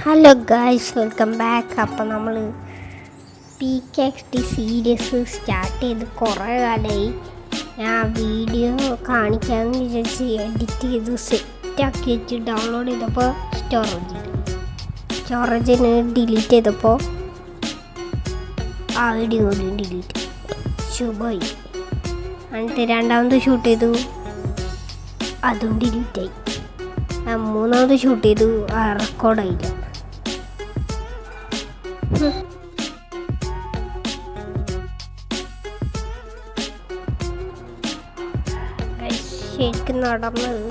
Hello guys, welcome back. അപ്പം നമ്മൾ PKXD series start ചെയ്ത് കുറേ കാലമായി. ഞാൻ വീഡിയോ കാണിക്കാമെന്ന് വിചാരിച്ച് എഡിറ്റ് ചെയ്ത് സെറ്റാക്കി വെച്ച് ഡൗൺലോഡ് ചെയ്തപ്പോൾ സ്റ്റോറേജിന് ഡിലീറ്റ് ചെയ്തപ്പോൾ ആ വീഡിയോ കൂടി ഡിലീറ്റ് ശുഭമായി. എന്നിട്ട് രണ്ടാമത് ഷൂട്ട് ചെയ്തു, അതും ഡിലീറ്റായി. മൂന്നാമത് ഷൂട്ട് ചെയ്തു, റെക്കോർഡായില്ല. ശരിക്കും നടന്നത്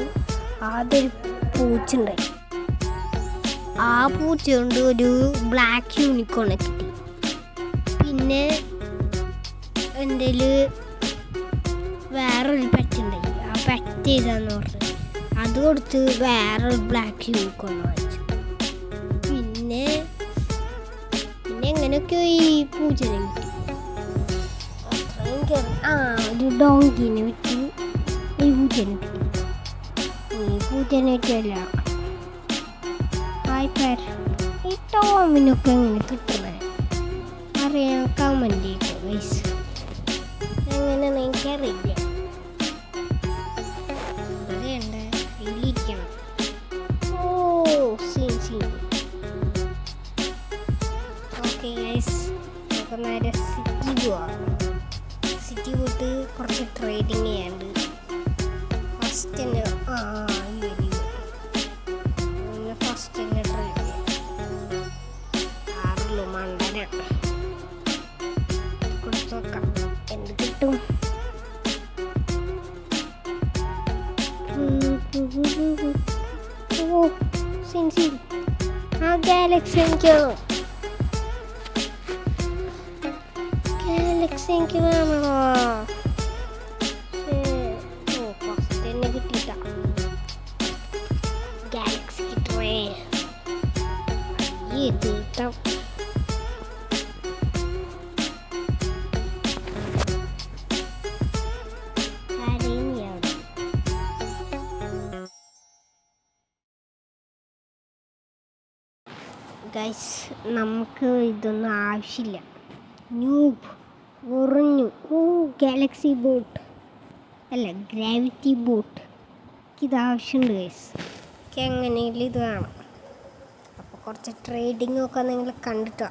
ആദ്യം പൂച്ചുണ്ടായി. ആ പൂച്ച കൊണ്ട് ഒരു ബ്ലാക്ക് യൂണിക്കോണെ കിട്ടി. പിന്നെ എൻ്റെ വേറൊരു പെറ്റുണ്ടായി. ആ പെറ്റ് ചെയ്താന്ന് പറഞ്ഞു അത് കൊടുത്ത് വേറൊരു ബ്ലാക്ക് യൂണിക്കോൺ വാങ്ങിച്ചു. പിന്നെ എങ്ങനെയൊക്കെയോ ഈ പൂച്ചനെ കിട്ടി. ഒരു ഡോങ്കിനെ വിറ്റ് ഈ പൂച്ചനെ കിട്ടി. ഈ പൂച്ചനെ വിറ്റല്ല ഈ ടോമിനൊക്കെ എങ്ങനെ കിട്ടണേ അറിയാൻ കമൻറ്റ് ചെയ്തു വയസ്സ്. എങ്ങനെയാണെന്ന് എനിക്കറിയില്ല. അറിയണ്ടേ ഇതിലിരിക്കണം. ഓക്കെ ഗൈസ്, നമുക്ക് നേരെ സിറ്റി പോവാം. സിറ്റി പോയിട്ട് കുറച്ച് ട്രേഡിങ് ചെയ്യാണ്ട്. ഫസ്റ്റ് തന്നെ ഫസ്റ്റ് തന്നെ ട്രേഡ് ചെയ്യാം. ആറുള്ളൂ മണ്ടന കൊടുത്തു നോക്കാം എന്ത് കിട്ടും. ഗാലക്സി എനിക്ക് വേണോ? ഫസ്റ്റ് തന്നെ കിട്ടിയിട്ട ഗാലക്സി കിട്ടണേ. തീട്ടം ഗൈസ്, നമുക്ക് ഇതൊന്നും ആവശ്യമില്ല. ന്യൂബ് ഉറഞ്ഞു. ഗാലക്സി ബോട്ട് അല്ല, ഗ്രാവിറ്റി ബോട്ട്. ഇത് ആവശ്യമുണ്ട് ഗൈസ്. എനിക്ക് എങ്ങനെയെങ്കിലും ഇത് വേണം. അപ്പോൾ കുറച്ച് ട്രേഡിംഗ് ഒക്കെ നിങ്ങൾ കണ്ടിട്ടോ.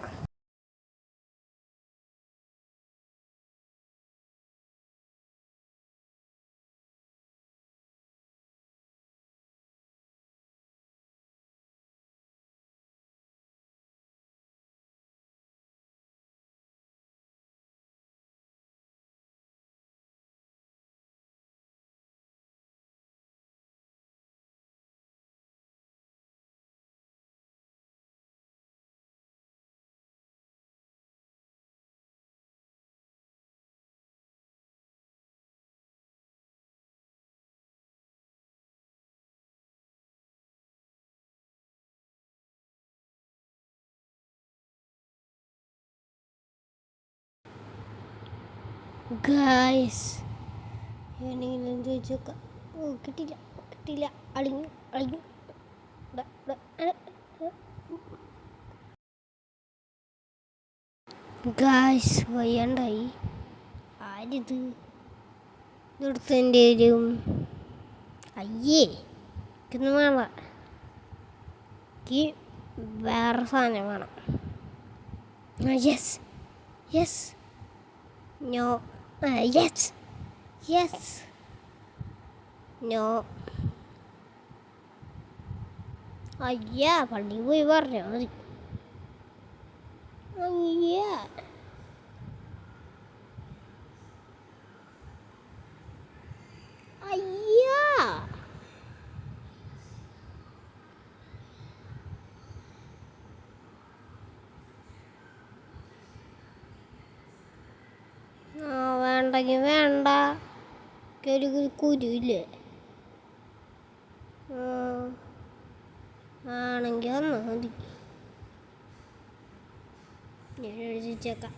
ഗായ്സ്, എങ്ങനെയെങ്കിലും ചോദിച്ചോക്കാം. കിട്ടില്ല. അളിഞ്ഞു. ഗായ്സ്, വയ്യാണ്ടായി. ആരിത് ഇതെടുത്തതിൻ്റെ ഒരു അയ്യേ ഇതൊന്നും വേണ്ട. എനിക്ക് വേറെ സാധനം വേണം. Yes no yes no. അയ്യാ, പള്ളി പോയി പറഞ്ഞാൽ മതി. അയ്യാ, വേണ്ടെങ്കിൽ വേണ്ട. ഒരു കുരുവില്ലേ? ആണെങ്കിൽ വന്നാൽ മതി. ഞാൻ എഴുതിച്ചേക്കാം.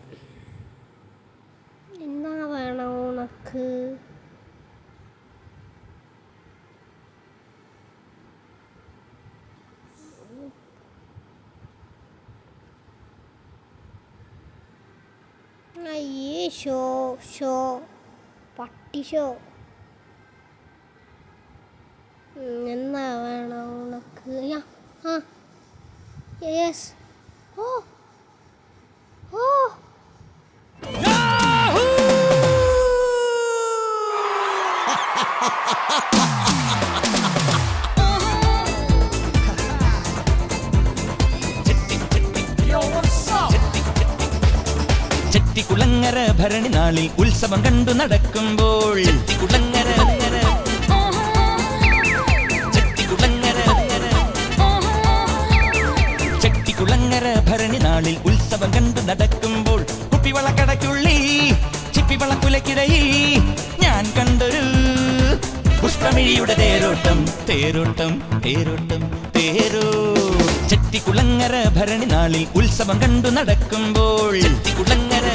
എന്നാ വേണം ഉണക്ക്? അയ്യേ ഷോ ഷോ പട്ടി ഷോ. എന്നാ വേണം ഉനക്ക്? ആ യെസ്. ഓ ഓ ചെട്ടികുളങ്ങര ഭരണി നാളിൽ ഉത്സവം കണ്ടു നടക്കുമ്പോൾ ചെട്ടികുളങ്ങര ഭരണി നാളിൽ ഉത്സവം കണ്ടു നടക്കുമ്പോൾ കുപ്പിവളക്കടയ്ക്കുള്ളിൽ ചിപ്പിവളക്കുലക്കിടയിൽ ഞാൻ കണ്ടൊരു പുഷ്പമിഴിയുടെ തേരോട്ടം തേരോട്ടം തേരോട്ടം തേരോ. ചെട്ടികുളങ്ങര ഭരണി നാളിൽ ഉത്സവം കണ്ടു നടക്കുമ്പോൾ ചെട്ടികുളങ്ങര